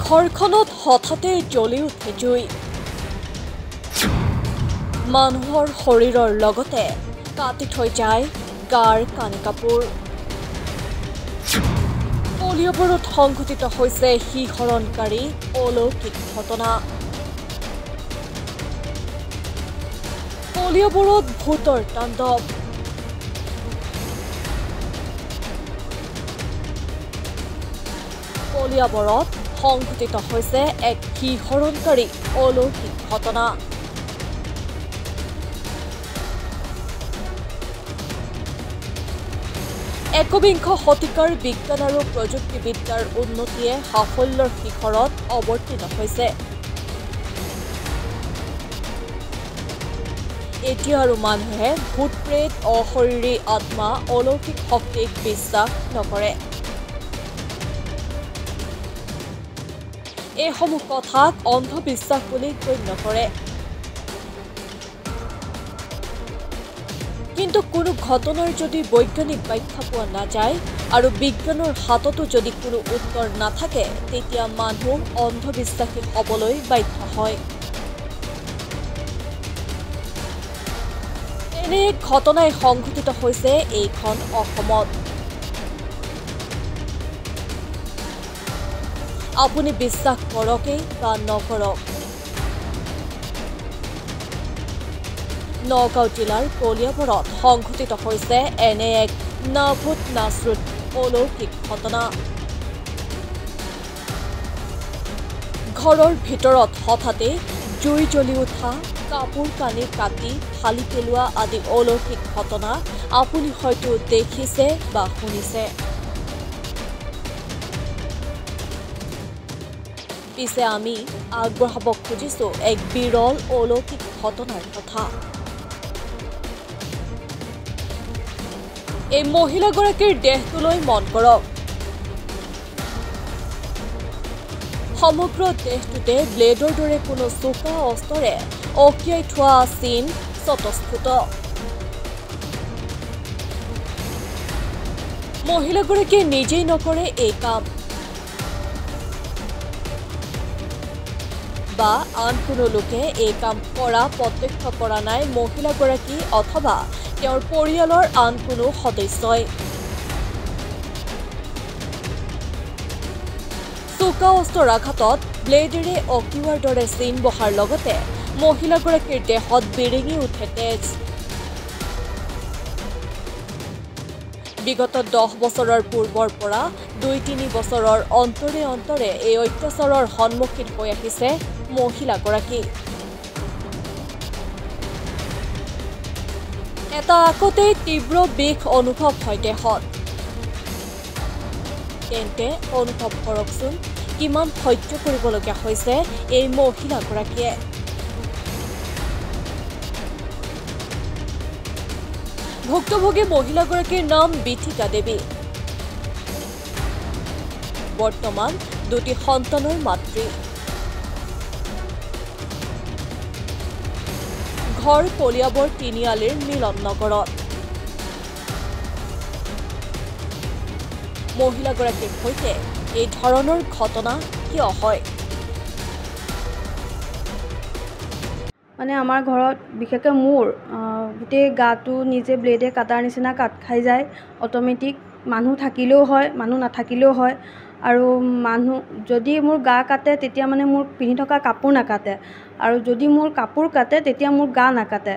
ঘৰখনত হঠাতে জ্বলি উঠে জুই মানুহৰ শৰীৰৰ লগতে কাটি থৈ যায় গাৰ কানি কাপোৰ কলিয়াবৰত সংঘটিত হৈছে শিহৰণকাৰী অলৌকিক ঘটনা কলিয়াবৰত ভূতৰ তাণ্ডৱ কলিয়াবৰত সংঘটিত হৈছে এক শিহৰণকাৰী অলৌকিক ঘটনা একবিংশ শতিকাৰ বিজ্ঞান আৰু প্ৰযুক্তিবিদ্যাৰ উন্নতিয়ে সাফল্যৰ শিখৰত অৱতীৰ্ণ হৈছে এতিয়া আৰু মানুহে ভূত প্ৰেত অশৰীৰী আত্মা অলৌকিক শক্তিক বিশ্বাস নকৰে এইসমূহ কথাক অন্ধবিশ্বাস বুলি গণ্য কৰে কিন্তু কোনো ঘটনাৰ যদি বৈজ্ঞানিক ব্যাখ্যা পোৱা নাযায় আৰু বিজ্ঞানৰ হাততো যদি কোনো উত্তৰ নাথাকে তেতিয়া মানুহ অন্ধবিশ্বাসী হ'বলৈ বাধ্য হয় এনে এক ঘটনাই সংঘটিত হৈছে এইখন অসমত আপুনি বিশ্বাস কৰকেই বা নকৰক নগাঁও জিলাৰ কলিয়াবৰত সংঘটিত হৈছে এনে এক নাভূত নাশ্ৰুত অলৌকিক ঘটনা ঘৰৰ ভিতৰত হঠাতে জুই জ্বলি উঠা কাপোৰ কানি কাটি ফালি পেলোৱা আদি অলৌকিক ঘটনা আপুনি হয়তো দেখিছে বা শুনিছে পিছে আমি আগবঢ়াব খুজিছো এক বিৰল অলৌকিক ঘটনাৰ কথা এই মহিলাগৰাকীৰ দেহটোলৈ মন কৰক সমগ্ৰ দেহটোতে ব্লেডৰ দৰে কোনো চোকা অস্ত্ৰৰে অকিয়াই থোৱা চিন স্বতঃস্ফুট মহিলাগৰাকীয়ে নিজেই নকৰে এই কাম বা আন কোনো লোকে এই কাম কৰা প্ৰত্যক্ষ কৰা নাই মহিলাগৰাকী অথবা তেওঁৰ পৰিয়ালৰ আন কোনো সদস্যই চোকা অস্ত্ৰৰ আঘাতত ব্লেডেৰে অকিওৱাৰ দৰে চিন বহাৰ লগতে মহিলাগৰাকীৰ দেহত বিৰিঙি উঠে তেজ বিগত 10 বছৰৰ পূৰ্বৰ পৰা 2-3 বছৰৰ অন্তৰে অন্তৰে এই অত্যাচাৰৰ সন্মুখীন হৈ আহিছে মহিলাগৰাকী এটা আগতে তীব্ৰ বিষ অনুভৱ হয় দেহত তেন্তে অনুভৱ কৰকচোন কিমান সহ্য কৰিবলগীয়া হৈছে এই মহিলাগৰাকীয়ে ভুক্তভোগী মহিলাগৰাকীৰ নাম বিথিকা দেৱী বৰ্তমান 2টি সন্তানৰ মাতৃ ঘৰ কলিয়াবৰ তিনিআলিৰ মিলন নগৰত মহিলাগৰাকীৰ সৈতে এই ধৰণৰ ঘটনা কিয় হয় মানে আমাৰ ঘৰত বিশেষকৈ মোৰ গোটেই গাটো নিজে ব্লেডে কাটাৰ নিচিনা কাট খাই যায় অটোমেটিক মানুহ থাকিলেও হয় মানুহ নাথাকিলেও হয় আৰু মানুহ যদি মোৰ গা কাটে তেতিয়া মানে মোৰ পিন্ধি থকা কাপোৰ নাকাটে আৰু যদি মোৰ কাপোৰ কাটে তেতিয়া মোৰ গা নাকাটে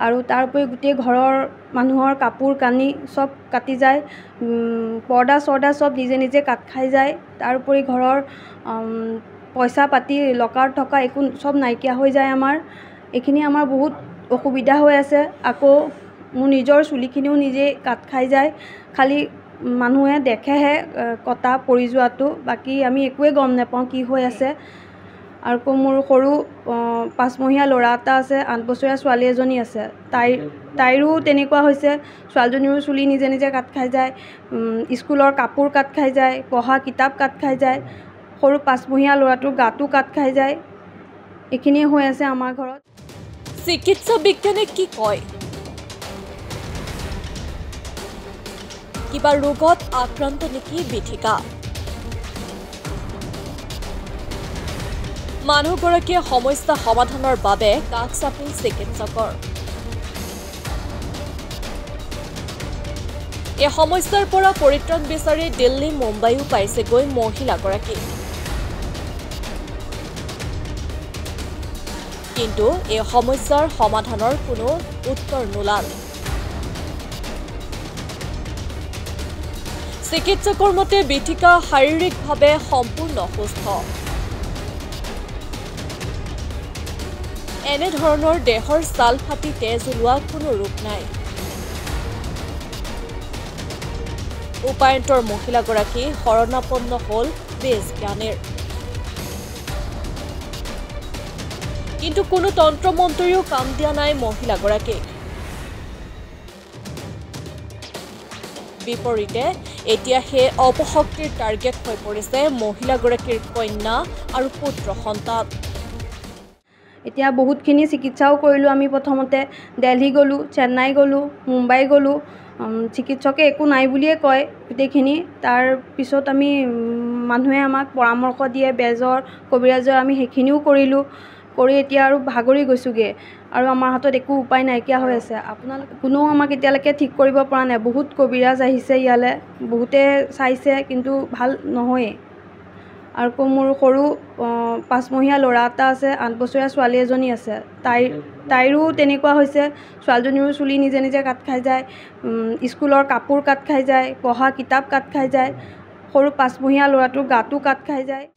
আৰু তাৰ উপৰি গোটেই ঘৰৰ মানুহৰ কাপোৰ কানি চব কাটি যায় পৰ্দা চৰ্দা চব নিজে নিজে কাট খাই যায় তাৰ উপৰি ঘৰৰ পইচা পাতি লকাৰত থকা একো চব নাইকিয়া হৈ যায় আমাৰ এইখিনি আমাৰ বহুত অসুবিধা হৈ আছে আকৌ মোৰ নিজৰ চুলিখিনিও নিজে কাট খাই যায় খালি মানুহে দেখেহে কটা পৰি যোৱাটো বাকী আমি একোৱে গম নাপাওঁ কি হৈ আছে আৰু মোৰ সৰু 5 মহীয়া ল'ৰা এটা আছে 8 বছৰীয়া ছোৱালী এজনী আছে তাইৰো তেনেকুৱা হৈছে ছোৱালীজনীৰো চুলি নিজে নিজে কাট খাই যায় স্কুলৰ কাপোৰ কাট খাই যায় পঢ়া কিতাপ কাট খাই যায় সৰু 5 মহীয়া ল'ৰাটোৰ গাটো কাট খাই যায় এইখিনিয়ে হৈ আছে আমাৰ ঘৰত চিকিৎসা বিজ্ঞানে কি কয় কিবা ৰোগত আক্ৰান্ত নেকি বিথিকা মানুহগৰাকীয়ে সমস্যা সমাধানৰ বাবে কাষ চাপিল চিকিৎসকৰ। এই সমস্যাৰ পৰা পৰিত্ৰাণ বিচাৰি দিল্লী মুম্বাইও পাইছেগৈ মহিলাগৰাকী। কিন্তু এই সমস্যাৰ সমাধানৰ কোনো উত্তৰ নোলাল। চিকিৎসকৰ মতে বিথিকা শাৰীৰিকভাৱে সম্পূৰ্ণ সুস্থ। এনেধৰণৰ দেহৰ ছাল ফাটি তেজ ওলোৱা কোনো ৰোগ নাই। উপায়ন্তৰ মহিলাগৰাকী শৰণাপন্ন হ'ল বেজ জ্ঞানীৰ। কিন্তু কোনো তন্ত্ৰ মন্ত্ৰীও কাম দিয়া নাই মহিলাগৰাকীক। বিপৰীতে এতিয়া সেই অপশক্তিৰ টাৰ্গেট হৈ পৰিছে মহিলাগৰাকীৰ কন্যা আৰু পুত্ৰ সন্তান। এতিয়া বহুতখিনি চিকিৎসাও কৰিলোঁ আমি। প্ৰথমতে দিল্লী গ'লোঁ, চেন্নাই গ'লোঁ, মুম্বাই গ'লোঁ। চিকিৎসকে একো নাই বুলিয়ে কয় গোটেইখিনি। তাৰ পিছত আমি মানুহে আমাক পৰামৰ্শ দিয়ে বেজৰ, কবিৰাজৰ, আমি সেইখিনিও কৰিলোঁ। কৰি এতিয়া আৰু ভাগৰি গৈছোঁগৈ আৰু আমাৰ হাতত একো উপায় নাইকিয়া হৈ আছে। আপোনালোকে কোনেও আমাক এতিয়ালৈকে ঠিক কৰিব পৰা নাই। বহুত কবিৰাজ আহিছে ইয়ালৈ, বহুতে চাইছে কিন্তু ভাল নহয়েই। আৰু মোৰ সৰু 5 মহীয়া ল'ৰা এটা আছে, 8 বছৰীয়া ছোৱালী এজনী আছে। তাইৰো তেনেকুৱা হৈছে। ছোৱালীজনীৰো চুলি নিজে নিজে কাট খাই যায়, স্কুলৰ কাপোৰ কাট খাই যায়, পঢ়া কিতাপ কাট খাই যায়, সৰু 5 মহীয়া ল'ৰাটোৰ গাটো কাট খাই যায়।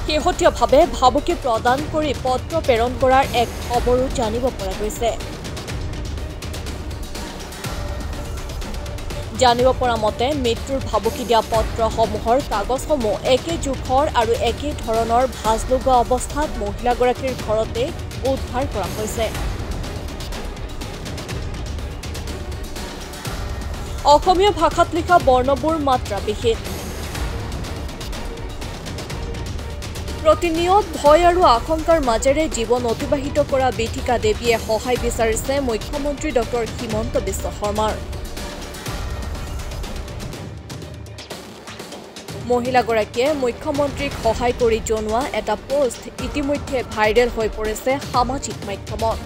শেহতীয়াভাৱে ভাবুকি প্ৰদান কৰি পত্ৰ প্ৰেৰণ কৰাৰ এক খবৰো জানিব পৰা গৈছে। জানিব পৰা মতে মৃত্যুৰ ভাবুকি দিয়া পত্ৰসমূহৰ কাগজসমূহ একে জোখৰ আৰু একে ধৰণৰ ভাঁজ লগোৱা অৱস্থাত মহিলাগৰাকীৰ ঘৰতে উদ্ধাৰ কৰা হৈছে। অসমীয়া ভাষাত লিখা বৰ্ণবোৰ মাত্ৰাবিহীন। প্ৰতিনিয়ত ভয় আৰু আশংকাৰ মাজেৰে জীৱন অতিবাহিত কৰা বিথিকা দেৱীয়ে সহায় বিচাৰিছে মুখ্যমন্ত্ৰী ডক্টৰ হিমন্ত বিশ্ব শৰ্মাৰ। মহিলাগৰাকীয়ে মুখ্যমন্ত্ৰীক সহায় কৰি জনোৱা এটা পোষ্ট ইতিমধ্যে ভাইৰেল হৈ পৰিছে সামাজিক মাধ্যমত।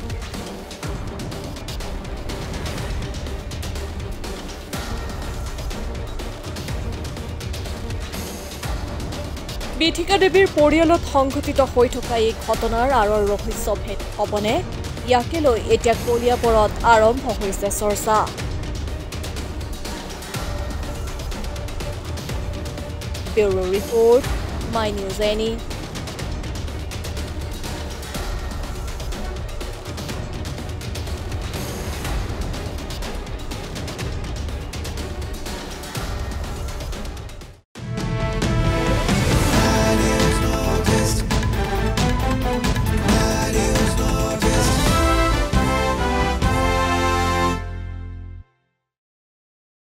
বিথিকা দেৱীৰ পৰিয়ালত সংঘটিত হৈ থকা এই ঘটনাৰ আঁৰৰ ৰহস্য ভেদ হ'বনে? ইয়াকে লৈ এতিয়া কলিয়াবৰত আৰম্ভ হৈছে চৰ্চা। Bureau report, my news any.